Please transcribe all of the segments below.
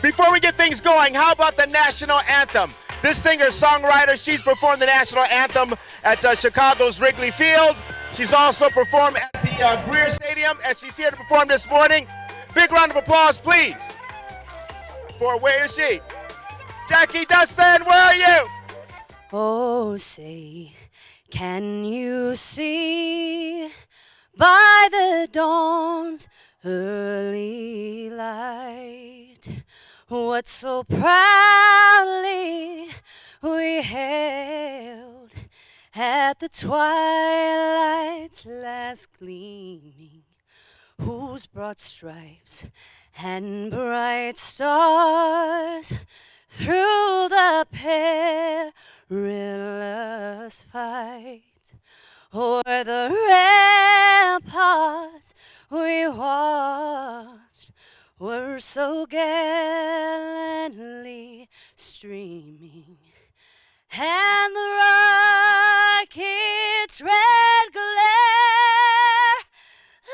Before we get things going, how about the national anthem? This singer-songwriter, she's performed the national anthem at Chicago's Wrigley Field. She's also performed at the Greer Stadium, and she's here to perform this morning. Big round of applause, please. For where is she? Jackie Dustin, where are you? Oh, say, can you see by the dawn's early light what so proudly we hailed at the twilight's last gleaming, whose broad stripes and bright stars through the perilous fight o'er the ramparts we watched were so gallantly streaming, and the rocket's red glare,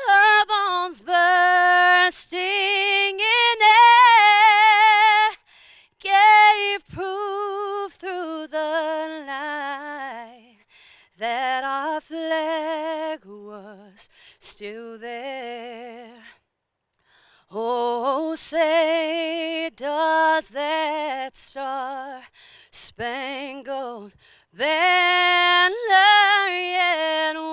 the bombs bursting in air, gave proof through the night that our flag was still there. Oh, say, does that star-spangled banner yet wave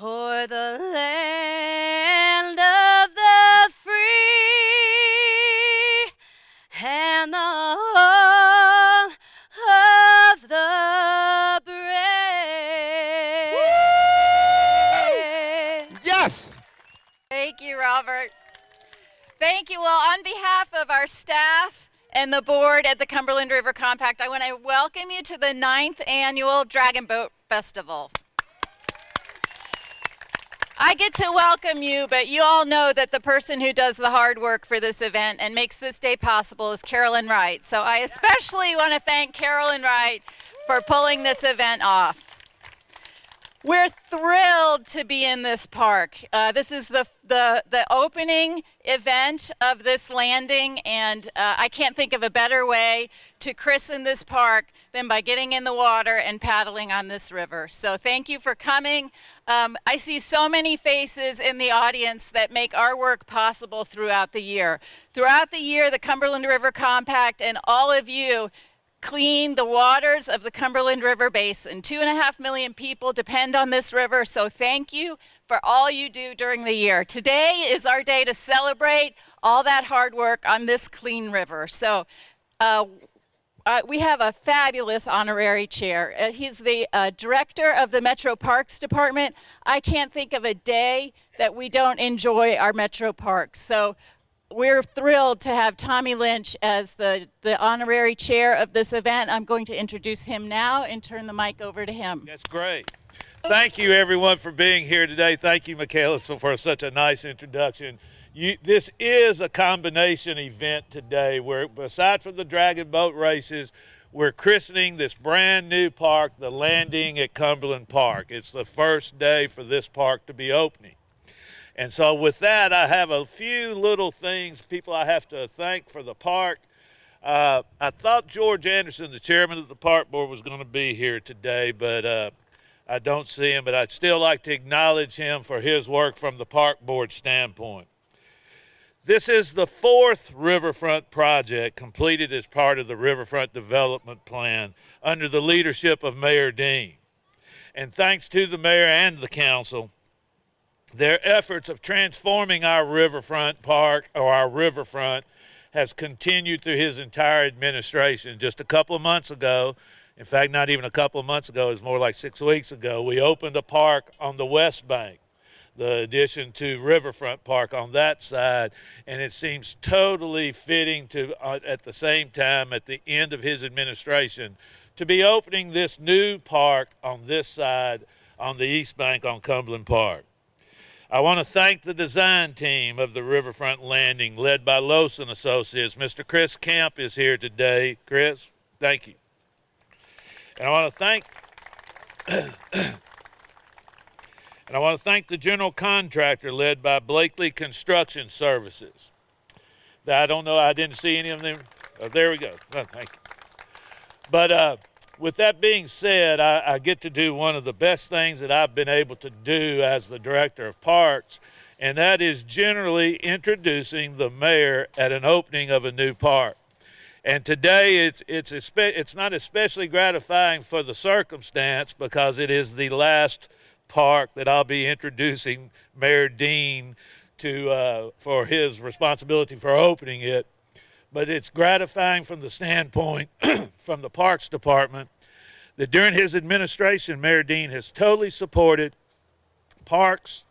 o'er the land of the free and the home of the brave? Yes! Thank you, Robert. Thank you. Well, on behalf of our staff and the board at the Cumberland River Compact, I want to welcome you to the 9th Annual Dragon Boat Festival. I get to welcome you, but you all know that the person who does the hard work for this event and makes this day possible is Carolyn Wright. So I especially want to thank Carolyn Wright for pulling this event off. We're thrilled to be in this park. This is the opening event of this landing, and I can't think of a better way to christen this park than by getting in the water and paddling on this river. So thank you for coming. I see so many faces in the audience that make our work possible throughout the year. Throughout the year, the Cumberland River Compact and all of you clean the waters of the Cumberland River Basin. 2.5 million people depend on this river, so thank you for all you do during the year. Today is our day to celebrate all that hard work on this clean river. So we have a fabulous honorary chair. He's the director of the Metro Parks Department. I can't think of a day that we don't enjoy our Metro Parks. So we're thrilled to have Tommy Lynch as the honorary chair of this event. I'm going to introduce him now and turn the mic over to him. That's great. Thank you, everyone, for being here today. Thank you, Michaela, for such a nice introduction. This is a combination event today where, aside from the dragon boat races, we're christening this brand new park, the Landing at Cumberland Park. It's the first day for this park to be opening. And so with that, I have a few little things, people I have to thank for the park. I thought George Anderson, the chairman of the park board, was going to be here today, but I don't see him. But I'd still like to acknowledge him for his work from the park board standpoint. This is the 4th riverfront project completed as part of the Riverfront Development Plan under the leadership of Mayor Dean. And thanks to the mayor and the council, their efforts of transforming our riverfront park, or our riverfront, has continued through his entire administration. Just a couple of months ago, in fact, not even a couple of months ago, it was more like 6 weeks ago, we opened a park on the west bank, the addition to Riverfront Park on that side, and it seems totally fitting to, at the same time, at the end of his administration, to be opening this new park on this side, on the east bank on Cumberland Park. I want to thank the design team of the Riverfront Landing, led by Lowson Associates. Mr. Chris Camp is here today. Chris, thank you. And I want to thank And I want to thank the general contractor led by Blakely Construction Services. I don't know, I didn't see any of them. Oh, there we go. Oh, thank you. But with that being said, I get to do one of the best things that I've been able to do as the director of parks, and that is generally introducing the mayor at an opening of a new park. And today it's not especially gratifying for the circumstance because it is the last park that I'll be introducing Mayor Dean to for his responsibility for opening it. But it's gratifying from the standpoint from the Parks Department that during his administration, Mayor Dean has totally supported parks,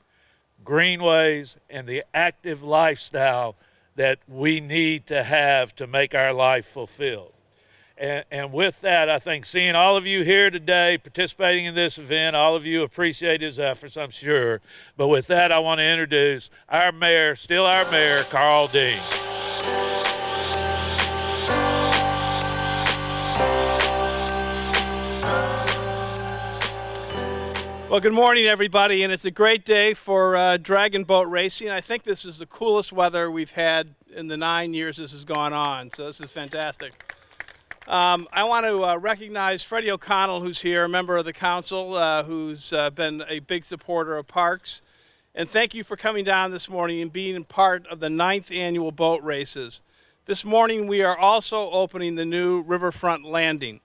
greenways, and the active lifestyle that we need to have to make our life fulfilled. And with that, I think seeing all of you here today participating in this event, all of you appreciate his efforts, I'm sure. But with that, I want to introduce our mayor, still our mayor, Karl Dean. Well, good morning, everybody, and it's a great day for dragon boat racing. I think this is the coolest weather we've had in the 9 years this has gone on, so this is fantastic. I want to recognize Freddie O'Connell, who's here, a member of the council, who's been a big supporter of parks. And thank you for coming down this morning and being part of the 9th annual boat races. This morning, we are also opening the new riverfront landing.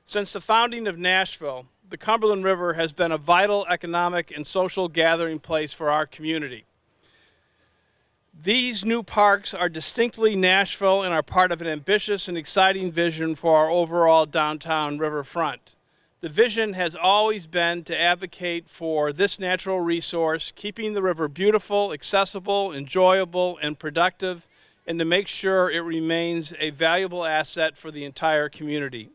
Since the founding of Nashville, the Cumberland River has been a vital economic and social gathering place for our community. These new parks are distinctly Nashville and are part of an ambitious and exciting vision for our overall downtown riverfront. The vision has always been to advocate for this natural resource, keeping the river beautiful, accessible, enjoyable, and productive, and to make sure it remains a valuable asset for the entire community.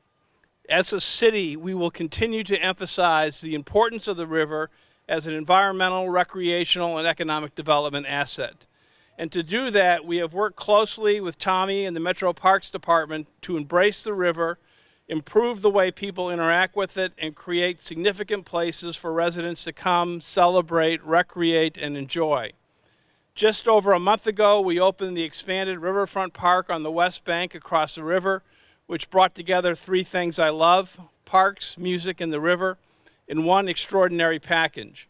As a city, we will continue to emphasize the importance of the river as an environmental, recreational, and economic development asset. And to do that, we have worked closely with Tommy and the Metro Parks Department to embrace the river, improve the way people interact with it, and create significant places for residents to come, celebrate, recreate, and enjoy. Just over a month ago, we opened the expanded Riverfront Park on the West Bank across the river, which brought together three things I love: parks, music, and the river, in one extraordinary package.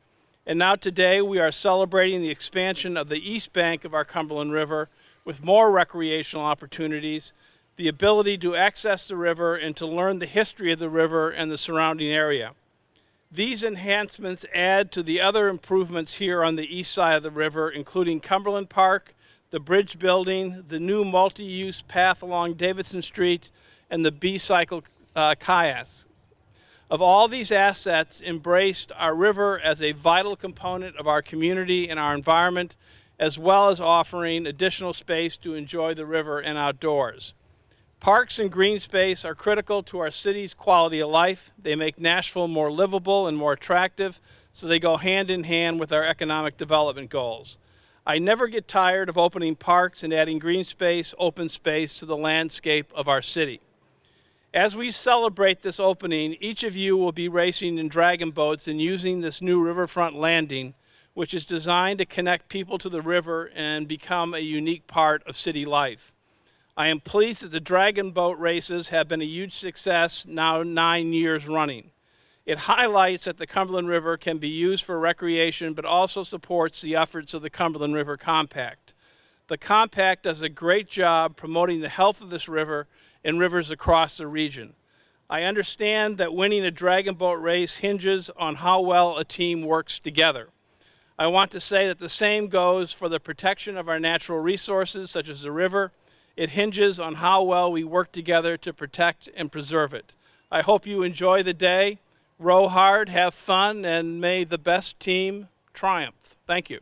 And now today we are celebrating the expansion of the east bank of our Cumberland River with more recreational opportunities, the ability to access the river and to learn the history of the river and the surrounding area. These enhancements add to the other improvements here on the east side of the river, including Cumberland Park, the bridge building, the new multi-use path along Davidson Street, and the B-cycle kayaks. Of all these assets, embraced our river as a vital component of our community and our environment, as well as offering additional space to enjoy the river and outdoors. Parks and green space are critical to our city's quality of life. They make Nashville more livable and more attractive, so they go hand in hand with our economic development goals. I never get tired of opening parks and adding green space, open space to the landscape of our city. As we celebrate this opening, each of you will be racing in dragon boats and using this new riverfront landing, which is designed to connect people to the river and become a unique part of city life. I am pleased that the dragon boat races have been a huge success now 9 years running. It highlights that the Cumberland River can be used for recreation, but also supports the efforts of the Cumberland River Compact. The Compact does a great job promoting the health of this river and rivers across the region. I understand that winning a dragon boat race hinges on how well a team works together. I want to say that the same goes for the protection of our natural resources, such as the river. It hinges on how well we work together to protect and preserve it. I hope you enjoy the day, row hard, have fun, and may the best team triumph. Thank you.